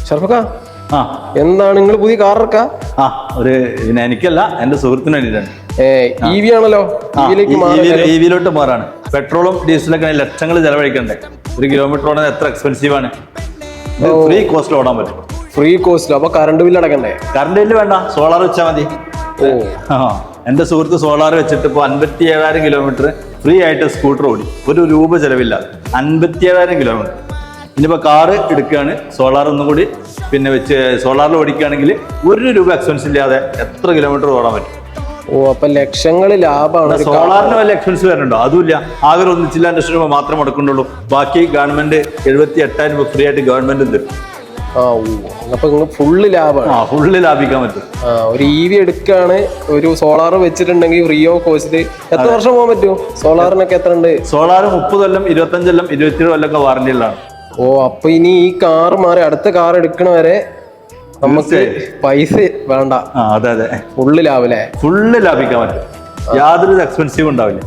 ഷർഫക്ക ആ എന്താണ് നിങ്ങൾ പുതിയ കാർ ഇറക്കാ? ആ ഒരു പിന്നെ എനിക്കല്ല എന്റെ സുഹൃത്തിന് വേണ്ടിയിട്ടാണ്. EV ആണല്ലോ. EV-ലോട്ട് മാറാണ്. പെട്രോളും ഡീസലൊക്കെ ലക്ഷങ്ങൾ ചെലവഴിക്കണ്ടേ? ഒരു കിലോമീറ്റർ ഓടാൻ എത്ര എക്സ്പെൻസീവ് ആണ്. ഫ്രീ കോസ്റ്റിൽ ഓടാൻ പറ്റും. ഫ്രീ കോസ്റ്റിൽ. അപ്പൊ കറണ്ട് ബില്ല് അടക്കണ്ടേ? കറണ്ട് ബില്ല് വേണ്ട, സോളാർ വെച്ചാൽ മതി. എന്റെ സുഹൃത്ത് സോളാർ വെച്ചിട്ട് ഇപ്പൊ 57,000 കിലോമീറ്റർ ഫ്രീ ആയിട്ട് സ്കൂട്ടർ ഓടി, ഒരു രൂപ ചെലവില്ല. 57,000 കിലോമീറ്റർ. ഇനിയിപ്പോ കാറ് എടുക്കുകയാണ്, സോളാർ ഒന്നും കൂടി പിന്നെ വെച്ച് സോളാറിൽ ഓടിക്കുകയാണെങ്കിൽ 1 രൂപ എക്സ്പെൻസ് ഇല്ലാതെ എത്ര കിലോമീറ്റർ ഓടാൻ പറ്റും. അപ്പൊ ലക്ഷങ്ങൾ ലാഭമാണ്. സോളാറിന് വല്ല എക്സ്പെൻസ് വരുന്നുണ്ടോ? അതുമില്ല. ആകെ 1.2 ലക്ഷം രൂപ മാത്രം മുടക്കുന്നുള്ളൂ. ബാക്കി ഗവൺമെന്റ് 78,000 രൂപ ഫ്രീ ആയിട്ട് ഗവൺമെന്റ് തരും. അപ്പൊ ഫുള്ള് ലാഭമാണ്. ഫുള്ള് ലാഭിക്കാൻ പറ്റും. ഒരു EV എടുക്കാണ്, ഒരു സോളാർ വെച്ചിട്ടുണ്ടെങ്കിൽ ഫ്രീ ഓഫ് കോസ്റ്റ്. എത്ര വർഷം പോകാൻ പറ്റും സോളാറിനൊക്കെ? എത്ര ഉണ്ട്? സോളാർ 30 കൊല്ലം, 25 കൊല്ലം, 27 കൊല്ലം വാറന്റി ഉള്ളതാണ്. അപ്പൊ ഇനി ഈ കാർ മാറി അടുത്ത കാർ എടുക്കണ വരെ നമുക്ക് പൈസ വേണ്ട. അതെ അതെ, ഫുള്ള് ലാഭല്ലേ? ഫുള്ള് ലാഭിക്കാൻ പറ്റും. യാതൊരു എക്സ്പെൻസീവ് ഉണ്ടാവില്ല.